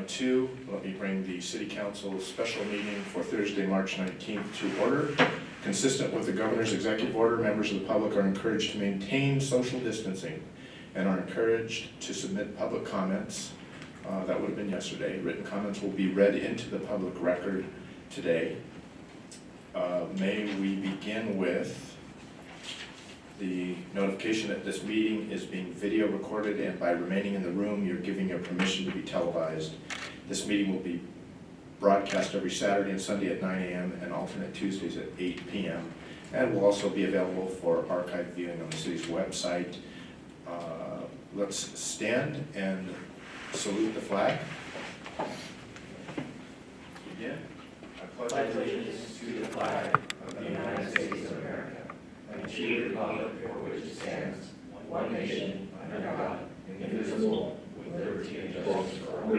Item 2, let me bring the City Council special meeting for Thursday, March 19th to order. Consistent with the Governor's executive order, members of the public are encouraged to maintain social distancing and are encouraged to submit public comments. That would have been yesterday. Written comments will be read into the public record today. May we begin with the notification that this meeting is being video recorded, and by remaining in the room, you're giving your permission to be televised. This meeting will be broadcast every Saturday and Sunday at 9 a.m. and alternate Tuesdays at 8 p.m. and will also be available for archived viewing on the city's website. Let's stand and salute the flag. Begin. I pledge allegiance to the flag of the United States of America and to the republic for which it stands, one nation, under God, indivisible, with liberty and justice for all.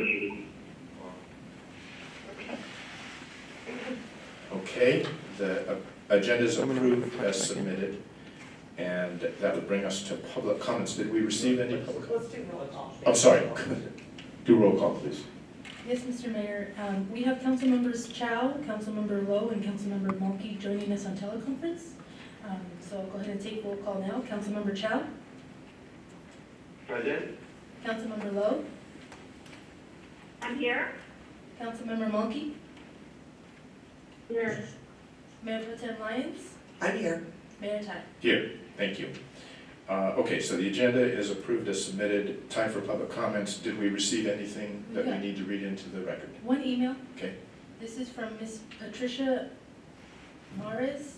Okay, the agenda is approved as submitted, and that would bring us to public comments. Did we receive any public comments? Let's do roll call. I'm sorry. Do roll call, please. Yes, Mr. Mayor. We have Council Members Chow, Councilmember Lowe, and Councilmember Mulkey joining us on teleconference. So I'll go ahead and take roll call now. Councilmember Chow. Present. Councilmember Lowe. I'm here. Councilmember Mulkey. Here. Mayor Pro Tem Lyons. I'm here. Mayor Tai. Here, thank you. Okay, so the agenda is approved as submitted. Time for public comments. Did we receive anything that we need to read into the record? One email. Okay. This is from Ms. Patricia Mares.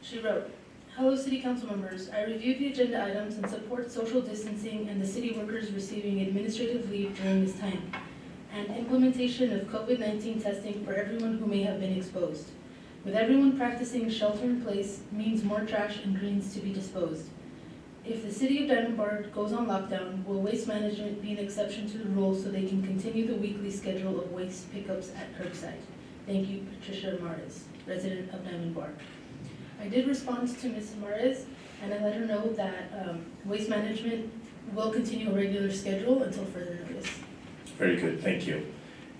She wrote, "Hello City Council members. I reviewed the agenda items and support social distancing and the city workers receiving administrative leave during this time, and implementation of COVID-19 testing for everyone who may have been exposed. With everyone practicing shelter in place means more trash and greens to be disposed. If the city of Diamond Bar goes on lockdown, will waste management be an exception to the rule so they can continue the weekly schedule of waste pickups at curbside? Thank you, Patricia Mares, resident of Diamond Bar." I did respond to Ms. Mares, and I let her know that waste management will continue a regular schedule until further notice. Very good, thank you.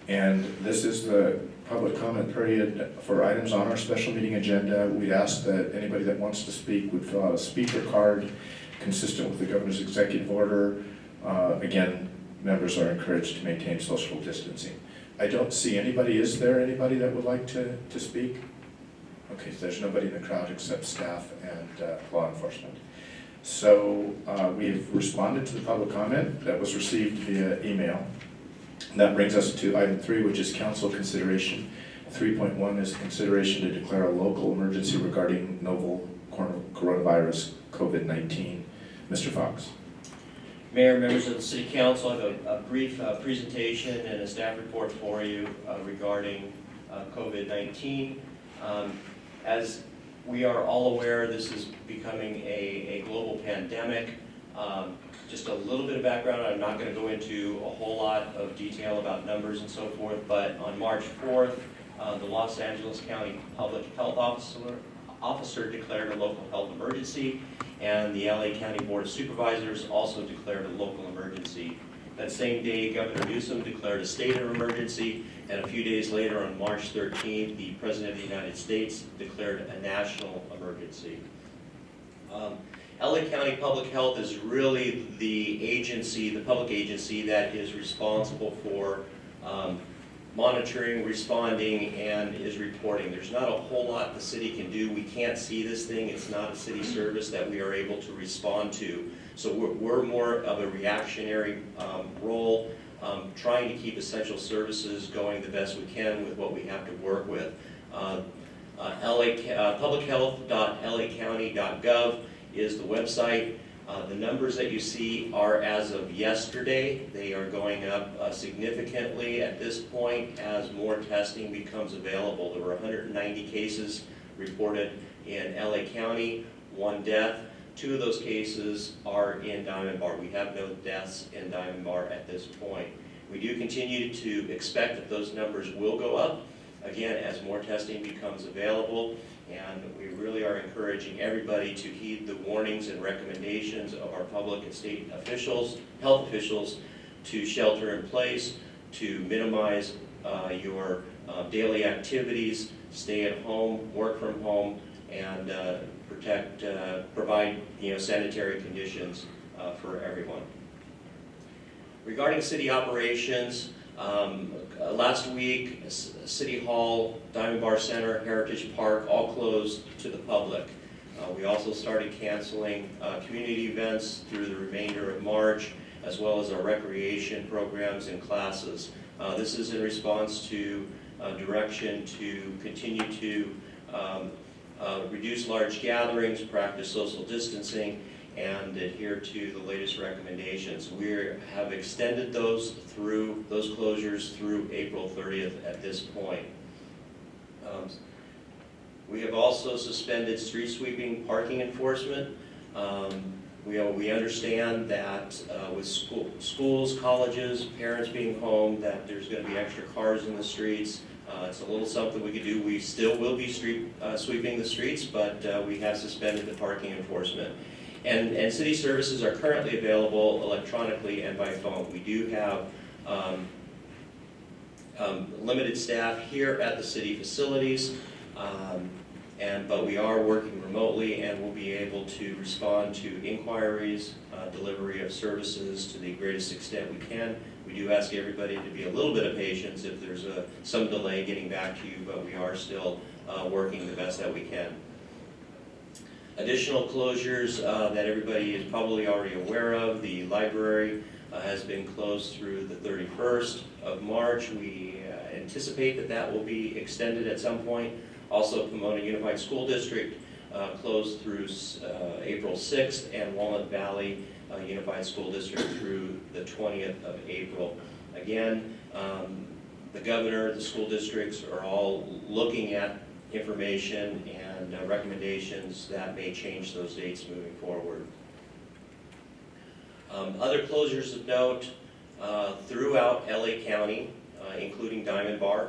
And this is the public comment period for items on our special meeting agenda. We ask that anybody that wants to speak would fill out a speaker card consistent with the Governor's executive order. Again, members are encouraged to maintain social distancing. I don't see anybody. Is there anybody that would like to speak? Okay, so there's nobody in the crowd except staff and law enforcement. So we've responded to the public comment that was received via email. And that brings us to item 3, which is council consideration. 3.1 is consideration to declare a local emergency regarding novel coronavirus COVID-19. Mr. Fox. Mayor, members of the City Council, I have a brief presentation and a staff report for you regarding COVID-19. As we are all aware, this is becoming a global pandemic. Just a little bit of background. I'm not going to go into a whole lot of detail about numbers and so forth, but on March 4th, the Los Angeles County Public Health Officer declared a local health emergency, and the LA County Board of Supervisors also declared a local emergency. That same day, Governor Newsom declared a state of emergency, and a few days later, on March 13th, the President of the United States declared a national emergency. LA County Public Health is really the agency, the public agency that is responsible for monitoring, responding, and is reporting. There's not a whole lot the city can do. We can't see this thing. It's not a city service that we are able to respond to. So we're more of a reactionary role, trying to keep essential services going the best we can with what we have to work with. publichealth.lacounty.gov is the website. The numbers that you see are as of yesterday. They are going up significantly at this point as more testing becomes available. There were 190 cases reported in LA County, 1 death. 2 of those cases are in Diamond Bar. We have no deaths in Diamond Bar at this point. We do continue to expect that those numbers will go up, again, as more testing becomes available. And we really are encouraging everybody to heed the warnings and recommendations of our public and state officials, health officials, to shelter in place, to minimize your daily activities, stay at home, work from home, and provide sanitary conditions for everyone. Regarding city operations, last week, City Hall, Diamond Bar Center, Heritage Park all closed to the public. We also started canceling community events through the remainder of March, as well as our recreation programs and classes. This is in response to direction to continue to reduce large gatherings, practice social distancing, and adhere to the latest recommendations. We have extended those closures through April 30th at this point. We have also suspended street sweeping parking enforcement. We understand that with schools, colleges, parents being home, that there's going to be extra cars in the streets. It's a little something we could do. We still will be sweeping the streets, but we have suspended the parking enforcement. And city services are currently available electronically and by phone. We do have limited staff here at the city facilities, but we are working remotely and will be able to respond to inquiries, delivery of services to the greatest extent we can. We do ask everybody to be a little bit of patience if there's some delay getting back to you, but we are still working the best that we can. Additional closures that everybody is probably already aware of: the library has been closed through the 31st of March. We anticipate that will be extended at some point. Also, Pomona Unified School District closed through April 6th, and Walnut Valley Unified School District through the 20th of April. Again, the governor, the school districts are all looking at information and recommendations that may change those dates moving forward. Other closures of note throughout LA County, including Diamond Bar.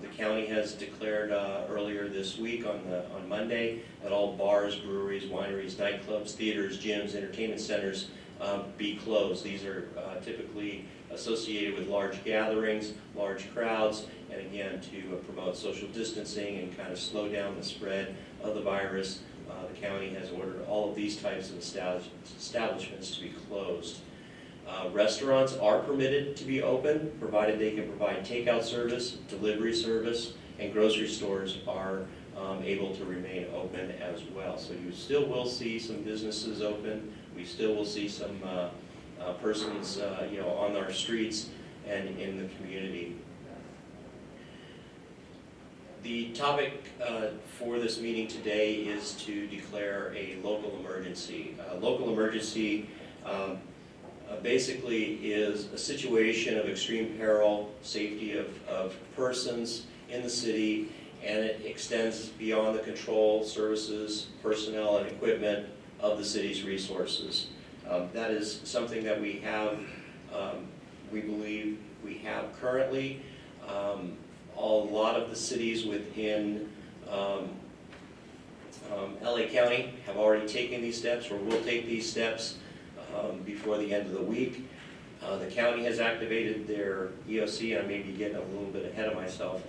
The county has declared earlier this week on Monday that all bars, breweries, wineries, nightclubs, theaters, gyms, entertainment centers be closed. These are typically associated with large gatherings, large crowds, and again to promote social distancing and kind of slow down the spread of the virus. The county has ordered all of these types of establishments to be closed. Restaurants are permitted to be open, provided they can provide takeout service, delivery service, and grocery stores are able to remain open as well. So you still will see some businesses open. We still will see some persons on our streets and in the community. The topic for this meeting today is to declare a local emergency. Local emergency basically is a situation of extreme peril, safety of persons in the city, and it extends beyond the control, services, personnel, and equipment of the city's resources. That is something that we have, we believe we have currently. A lot of the cities within LA County have already taken these steps or will take these steps before the end of the week. The county has activated their EOC, and I may be getting a little bit ahead of myself.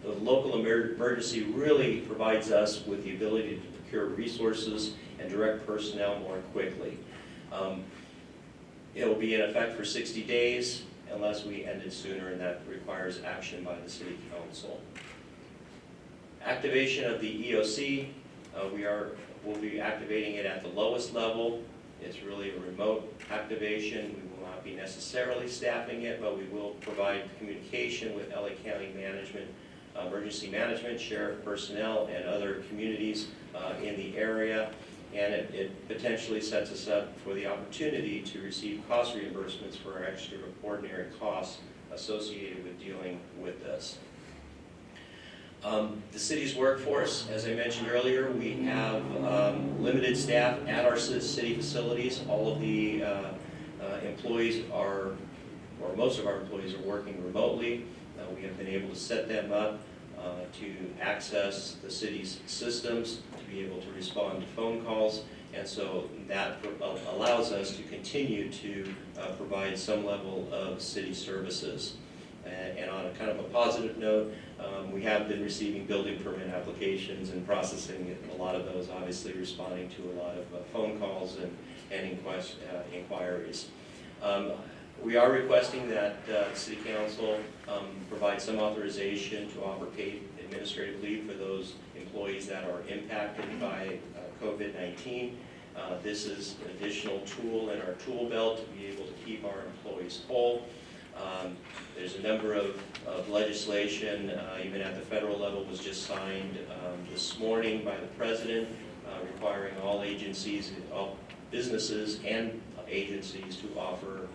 The local emergency really provides us with the ability to procure resources and direct personnel more quickly. It will be in effect for 60 days unless we end it sooner, and that requires action by the City Council. Activation of the EOC, we'll be activating it at the lowest level. It's really a remote activation. We will not be necessarily staffing it, but we will provide communication with LA County management, emergency management, sheriff personnel, and other communities in the area. And it potentially sets us up for the opportunity to receive cost reimbursements for our extraordinary costs associated with dealing with this. The city's workforce, as I mentioned earlier, we have limited staff at our city facilities. All of the employees are, or most of our employees are working remotely. We have been able to set them up to access the city's systems, to be able to respond to phone calls, and so that allows us to continue to provide some level of city services. And on a kind of a positive note, we have been receiving building permit applications and processing a lot of those, obviously responding to a lot of phone calls and inquiries. We are requesting that City Council provide some authorization to offer paid administrative leave for those employees that are impacted by COVID-19. This is an additional tool in our tool belt to be able to keep our employees whole. There's a number of legislation, even at the federal level, was just signed this morning by the President, requiring all agencies, all businesses and agencies to offer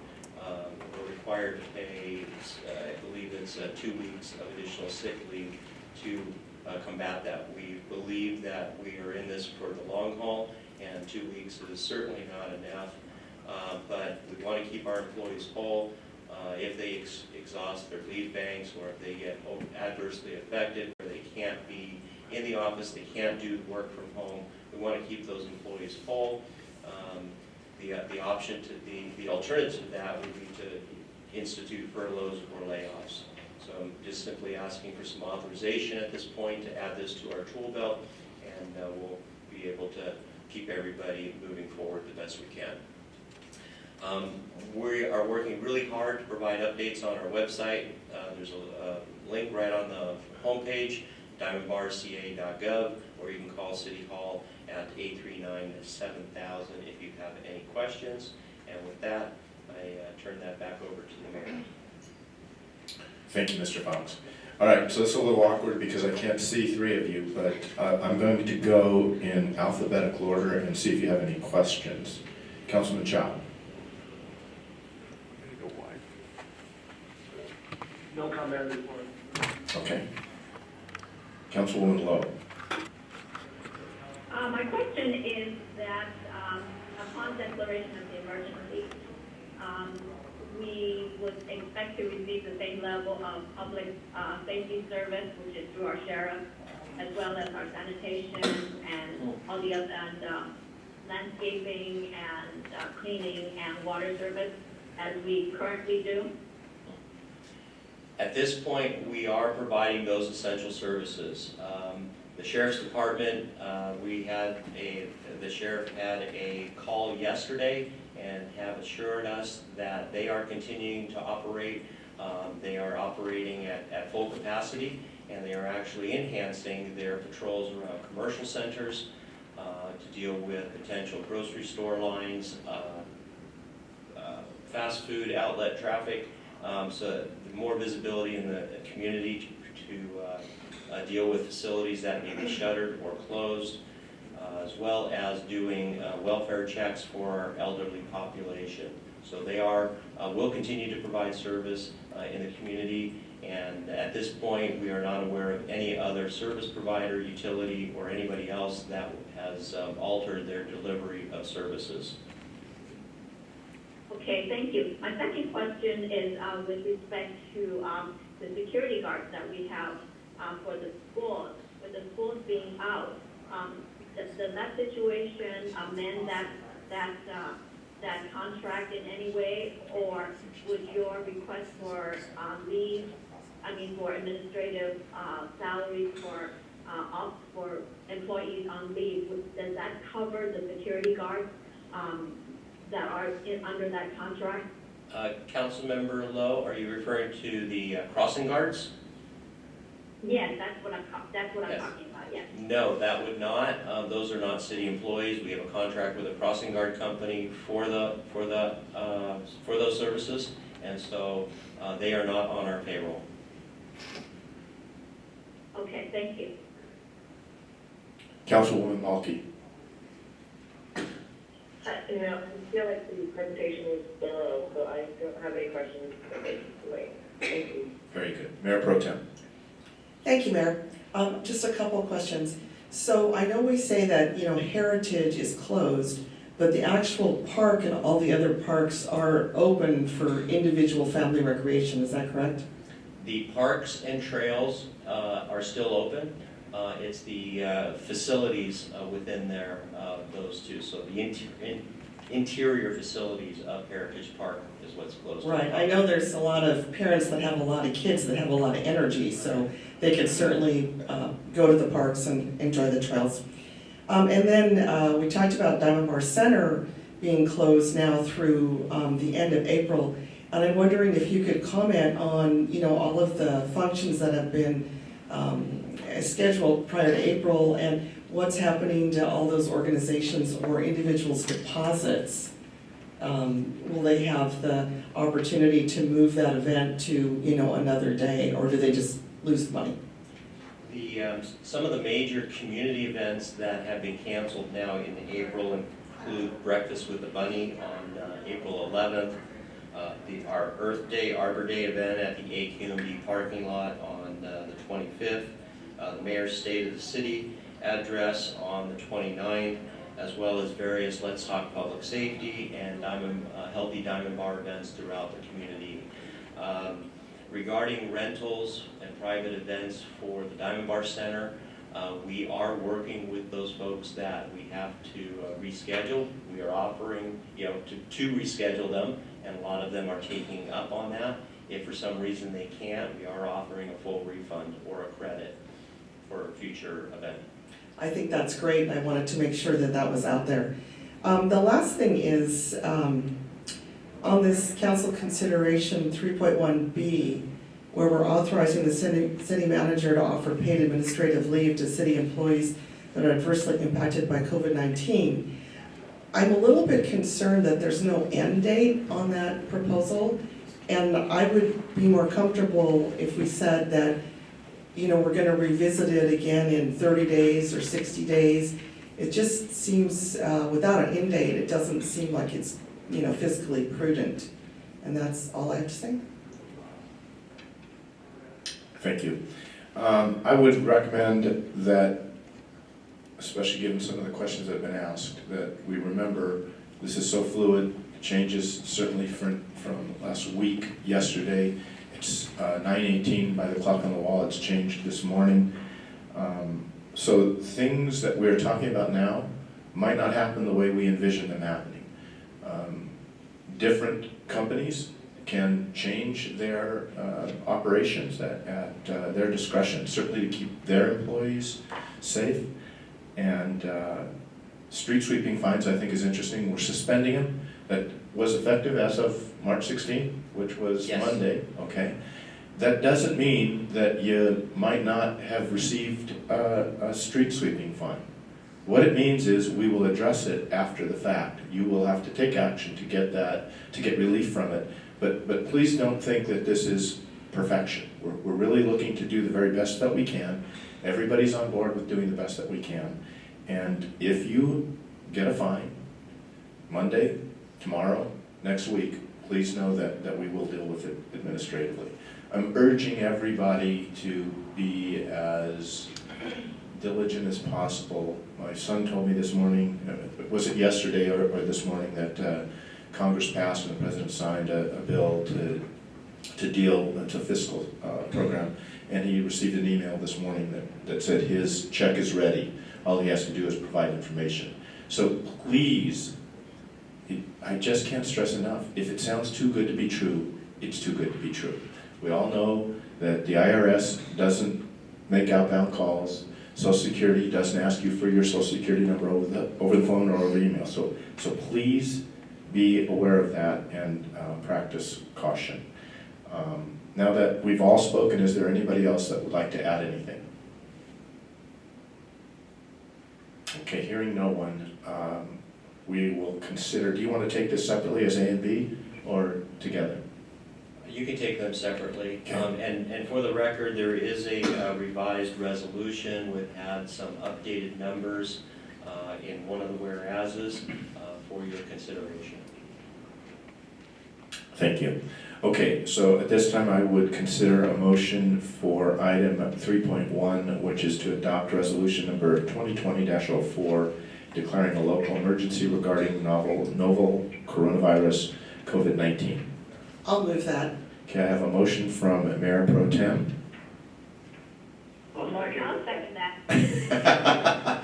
or required to pay, I believe it's 2 weeks of additional sick leave to combat that. We believe that we are in this for the long haul, and 2 weeks is certainly not enough, but we want to keep our employees whole. If they exhaust their leave banks, or if they get adversely affected, or they can't be in the office, they can't do work from home, we want to keep those employees whole. The option to the alternative to that would be to institute furloughs or layoffs. So I'm just simply asking for some authorization at this point to add this to our tool belt, and we'll be able to keep everybody moving forward the best we can. We are working really hard to provide updates on our website. There's a link right on the homepage, diamondbarca.gov, or you can call City Hall at 839-7000 if you have any questions. And with that, I turn that back over to the mayor. Thank you, Mr. Fox. All right, so this is a little awkward because I can't see three of you, but I'm going to go in alphabetical order and see if you have any questions. Councilman Chow. No comment report. Okay. Councilwoman Lowe. My question is that upon declaration of the emergency, we would expect to receive the same level of public safety service, which is through our sheriff, as well as our sanitation and all the other, and landscaping and cleaning and water service as we currently do. At this point, we are providing those essential services. The Sheriff's Department, the Sheriff had a call yesterday and have assured us that they are continuing to operate. They are operating at full capacity, and they are actually enhancing their patrols around commercial centers to deal with potential grocery store lines, fast food outlet traffic, so more visibility in the community to deal with facilities that may be shuttered or closed, as well as doing welfare checks for our elderly population. So they will continue to provide service in the community, and at this point we are not aware of any other service provider, utility, or anybody else that has altered their delivery of services. Okay, thank you. My second question is with respect to the security guards that we have for the schools. With the schools being out, does that situation amend that contract in any way, or would your request for leave, for administrative salaries for employees on leave, does that cover the security guards that are under that contract? Councilmember Lowe, are you referring to the crossing guards? Yes, that's what I'm talking about. Yes. No, that would not. Those are not city employees. We have a contract with a crossing guard company for those services, and so they are not on our payroll. Okay, thank you. Councilwoman Malky. I feel like the presentation was thorough, so I don't have any questions. Thank you. Very good. Mayor Pro Tem. Thank you, Mayor. Just a couple of questions. So I know we say that, Heritage is closed, but the actual park and all the other parks are open for individual family recreation. Is that correct? The parks and trails are still open. It's the facilities within there, those two. So the interior facilities of Heritage Park is what's closed. Right, I know there's a lot of parents that have a lot of kids that have a lot of energy, so they can certainly go to the parks and enjoy the trails. And then we talked about Diamond Bar Center being closed now through the end of April. And I'm wondering if you could comment on, all of the functions that have been scheduled prior to April and what's happening to all those organizations or individuals' deposits. Will they have the opportunity to move that event to, another day, or do they just lose the money? Some of the major community events that have been canceled now in April include Breakfast with the Bunny on April 11th, our Earth Day, Arbor Day event at the AQMD parking lot on the 25th, the Mayor's State of the City address on the 29th, as well as various Let's Talk Public Safety and Healthy Diamond Bar events throughout the community. Regarding rentals and private events for the Diamond Bar Center, we are working with those folks that we have to reschedule. We are offering, to reschedule them, and a lot of them are taking up on that. If for some reason they can't, we are offering a full refund or a credit for a future event. I think that's great, and I wanted to make sure that that was out there. The last thing is, on this council consideration 3.1B, where we're authorizing the city manager to offer paid administrative leave to city employees that are adversely impacted by COVID-19. I'm a little bit concerned that there's no end date on that proposal, and I would be more comfortable if we said that, we're going to revisit it again in 30 days or 60 days. It just seems, without an end date, it doesn't seem like it's, fiscally prudent. And that's all I have to say. Thank you. I would recommend that, especially given some of the questions that have been asked, that we remember this is so fluid. It changes certainly from last week, yesterday. It's 9:18 by the clock on the wall. It's changed this morning. So things that we're talking about now might not happen the way we envision them happening. Different companies can change their operations at their discretion, certainly to keep their employees safe. And street sweeping fines, I think, is interesting. We're suspending them. That was effective as of March 16th, which was Yes. Monday. Okay. That doesn't mean that you might not have received a street sweeping fine. What it means is we will address it after the fact. You will have to take action to get relief from it. But please don't think that this is perfection. We're really looking to do the very best that we can. Everybody's on board with doing the best that we can. And if you get a fine, Monday, tomorrow, next week, please know that we will deal with it administratively. I'm urging everybody to be as diligent as possible. My son told me this morning, was it yesterday or this morning, that Congress passed and the President signed a bill to deal with a fiscal program, and he received an email this morning that said his check is ready. All he has to do is provide information. So please, I just can't stress enough, if it sounds too good to be true, it's too good to be true. We all know that the IRS doesn't make outbound calls. Social Security doesn't ask you for your Social Security number over the phone or over email. So please be aware of that and practice caution. Now that we've all spoken, is there anybody else that would like to add anything? Okay, hearing no one, we will consider, do you want to take this separately as A and B or together? You can take them separately. Okay. And for the record, there is a revised resolution with some updated numbers in one of the whereases for your consideration. Thank you. Okay, so at this time I would consider a motion for item 3.1, which is to adopt resolution number 2020-04, declaring a local emergency regarding novel coronavirus COVID-19. I'll move that. Okay, I have a motion from Mayor Pro Tem. I'll second that.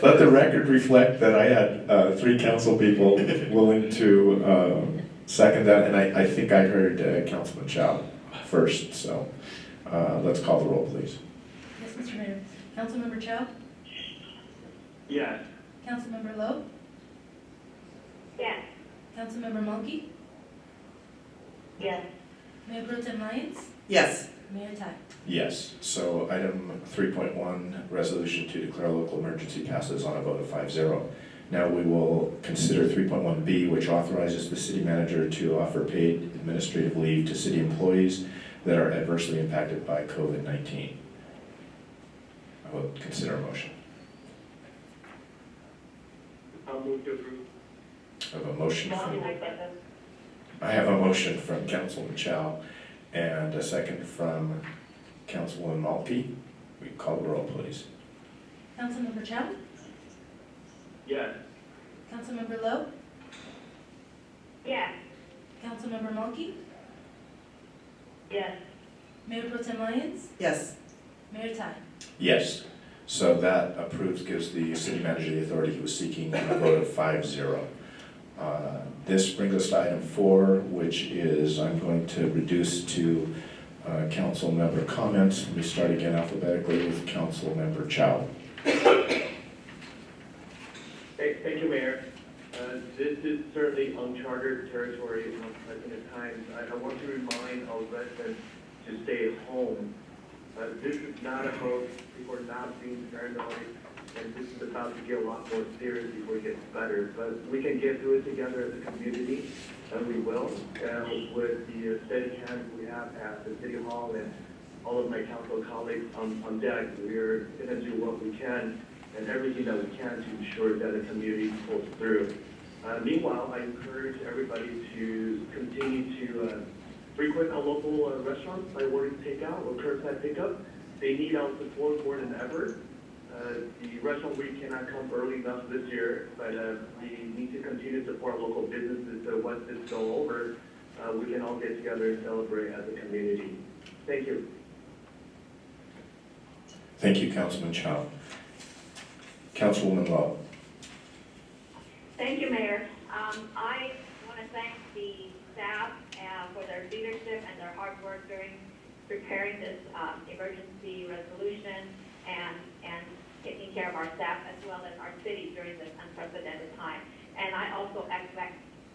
Let the record reflect that I had 3 council people willing to second that, and I think I heard Councilman Chow first, so let's call the roll, please. Yes, Mr. Mayor. Councilmember Chow? Yes. Councilmember Lowe? Yes. Councilmember Monkey? Yes. Mayor Pro Tem Lyons? Yes. Mayor Ty? Yes, so item 3.1, resolution to declare a local emergency passes on a vote of 5-0. Now we will consider 3.1B, which authorizes the city manager to offer paid administrative leave to city employees that are adversely impacted by COVID-19. I will consider a motion. I'll move to approve. I have a motion from, I second. I have a motion from Councilman Chow and a second from Councilwoman Malpe. We call the roll, please. Councilmember Chow? Yes. Councilmember Lowe? Yes. Councilmember Monkey? Yes. Mayor Pro Tem Lyons? Yes. Mayor Ty? Yes. So that approves, gives the city manager the authority he was seeking on a vote of 5-0. This brings us to item 4, which is I'm going to reduce to council member comments. Let me start again alphabetically with Council Member Chow. Thank you, Mayor. This is certainly uncharted territory in unprecedented times. I want to remind our residents to stay at home. This is not about people not being paranoid, and this is about to get a lot more serious before it gets better. But we can get through it together as a community, and we will. And with the steady hands we have at the City Hall and all of my council colleagues on deck, we're going to do what we can and everything that we can to ensure that the community pulls through. Meanwhile, I encourage everybody to continue to frequent a local restaurant by ordering takeout or curbside pickup. They need our support more than ever. The restaurant week cannot come early enough this year, but we need to continue to support local businesses so once this is all over, we can all get together and celebrate as a community. Thank you. Thank you, Councilman Chow. Councilwoman Lowe. Thank you, Mayor. I want to thank the staff for their leadership and their hard work during preparing this emergency resolution and taking care of our staff as well as our city during this unprecedented time. And I also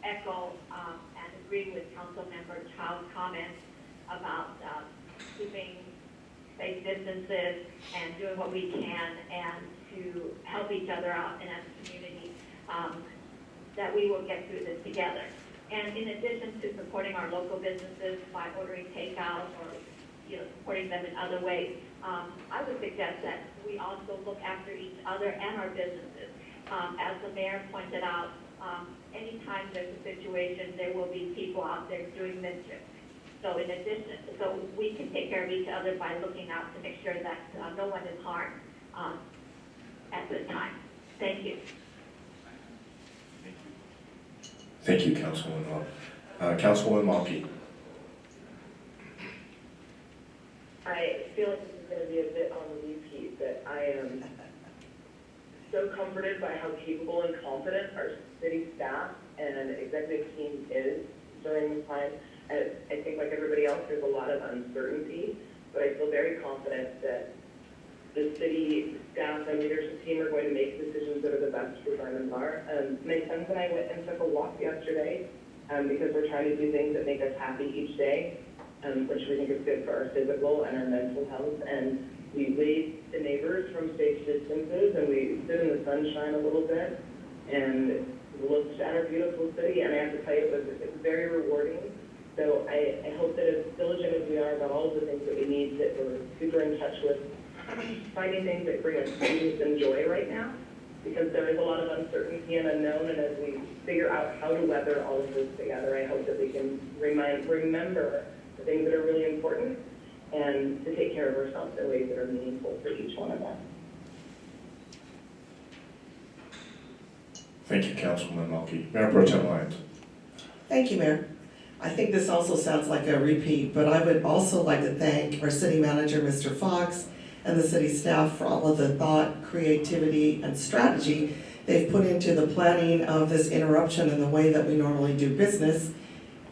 echo and agree with Councilmember Chow's comments about keeping safe distances and doing what we can and to help each other out and as a community that we will get through this together. And in addition to supporting our local businesses by ordering takeout or supporting them in other ways, I would suggest that we also look after each other and our businesses. As the mayor pointed out, anytime there's a situation, there will be people out there doing mischief. So in addition, so we can take care of each other by looking out to make sure that no one is harmed at this time. Thank you. Thank you, Councilwoman Lowe. Councilwoman Malpe. I feel like this is going to be a bit on repeat, but I am so comforted by how capable and confident our city staff and executive team is during this time. And I think like everybody else, there's a lot of uncertainty, but I feel very confident that the city staff and leadership team are going to make decisions that are the best for Simon Bar. My sons and I went and took a walk yesterday because we're trying to do things that make us happy each day, which we think is good for our physical and our mental health. And we waved to neighbors from safe distances, and we stood in the sunshine a little bit and looked at our beautiful city. And I have to tell you, it was very rewarding. So I hope that as diligent as we are about all of the things that we need, that we're super in touch with finding things that bring us peace and joy right now, because there is a lot of uncertainty and unknown, and as we figure out how to weather all of this together, I hope that we can remember the things that are really important and to take care of ourselves in ways that are meaningful for each one of us. Thank you, Councilwoman Malpe. Mayor Pro Tem Lyons. Thank you, Mayor. I think this also sounds like a repeat, but I would also like to thank our city manager, Mr. Fox, and the city staff for all of the thought, creativity, and strategy they've put into the planning of this interruption in the way that we normally do business.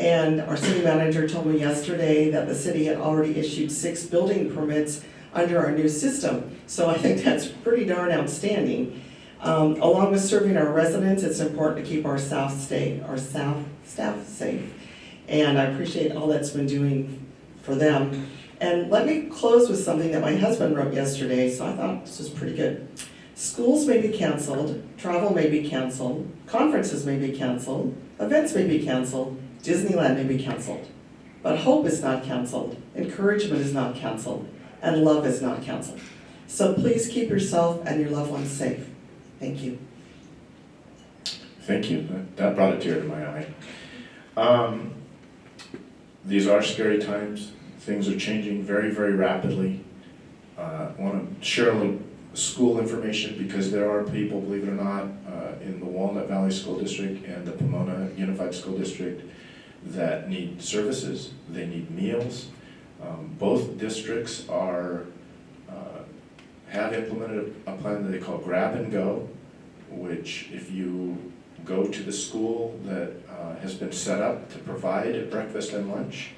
And our city manager told me yesterday that the city had already issued 6 building permits under our new system. So I think that's pretty darn outstanding. Along with serving our residents, it's important to keep our staff safe. And I appreciate all that's been doing for them. And let me close with something that my husband wrote yesterday, so I thought this was pretty good. Schools may be canceled, travel may be canceled, conferences may be canceled, events may be canceled, Disneyland may be canceled. But hope is not canceled, encouragement is not canceled, and love is not canceled. So please keep yourself and your loved ones safe. Thank you. Thank you. That brought a tear to my eye. These are scary times. Things are changing very, very rapidly. I want to share a little school information because there are people, believe it or not, in the Walnut Valley School District and the Pomona Unified School District that need services. They need meals. Both districts have implemented a plan that they call Grab and Go, which if you go to the school that has been set up to provide a breakfast and lunch,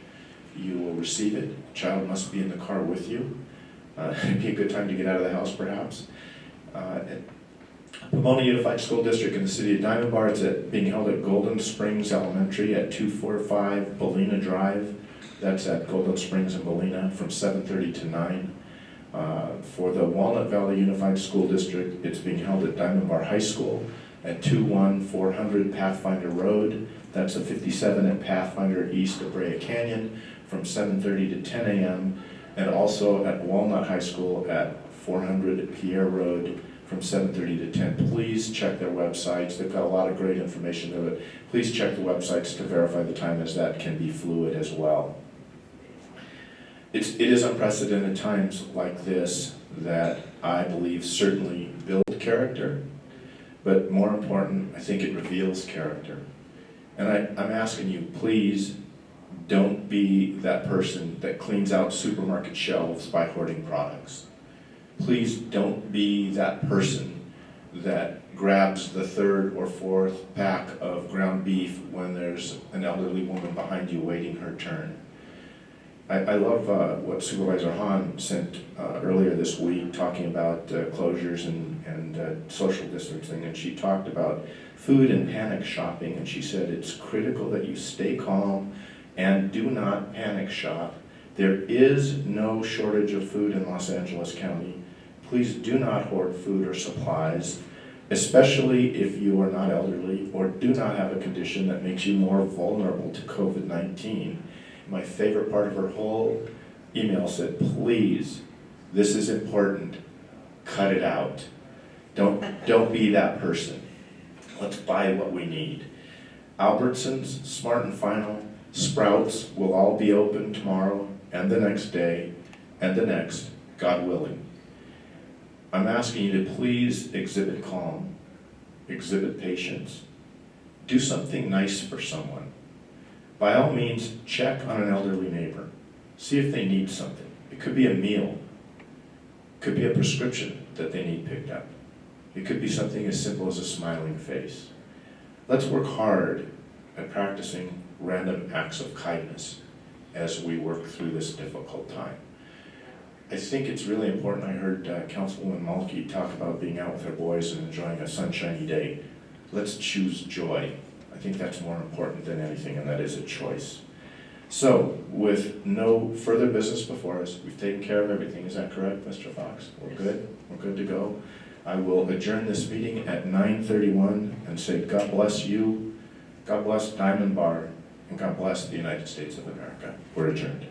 you will receive it. The child must be in the car with you. It'd be a good time to get out of the house, perhaps. At Pomona Unified School District in the city of Diamond Bar, it's being held at Golden Springs Elementary at 245 Ballina Drive. That's at Golden Springs and Ballina from 7:30 to 9. For the Walnut Valley Unified School District, it's being held at Diamond Bar High School at 21400 Pathfinder Road. That's a 57 at Pathfinder east of Brea Canyon from 7:30 to 10 a.m. and also at Walnut High School at 400 Pierre Road from 7:30 to 10. Please check their websites. They've got a lot of great information there, but please check the websites to verify the time, as that can be fluid as well. It is unprecedented times like this that I believe certainly build character, but more important, I think it reveals character. And I'm asking you, please don't be that person that cleans out supermarket shelves by hoarding products. Please don't be that person that grabs the 3rd or 4th pack of ground beef when there's an elderly woman behind you waiting her turn. I love what Supervisor Hahn sent earlier this week talking about closures and social distancing, and she talked about food and panic shopping, and she said it's critical that you stay calm and do not panic shop. There is no shortage of food in Los Angeles County. Please do not hoard food or supplies, especially if you are not elderly or do not have a condition that makes you more vulnerable to COVID-19. My favorite part of her whole email said, please, this is important, cut it out. Don't be that person. Let's buy what we need. Albertsons, Smart and Final, Sprouts will all be open tomorrow and the next day and the next, God willing. I'm asking you to please exhibit calm, exhibit patience, do something nice for someone. By all means, check on an elderly neighbor. See if they need something. It could be a meal. It could be a prescription that they need picked up. It could be something as simple as a smiling face. Let's work hard at practicing random acts of kindness as we work through this difficult time. I think it's really important. I heard Councilwoman Mulkey talk about being out with her boys and enjoying a sunshiny day. Let's choose joy. I think that's more important than anything, and that is a choice. So, with no further business before us, we've taken care of everything. Is that correct, Mr. Fox? We're good? We're good to go? I will adjourn this meeting at 9:31 and say God bless you, God bless Diamond Bar, and God bless the United States of America. We're adjourned.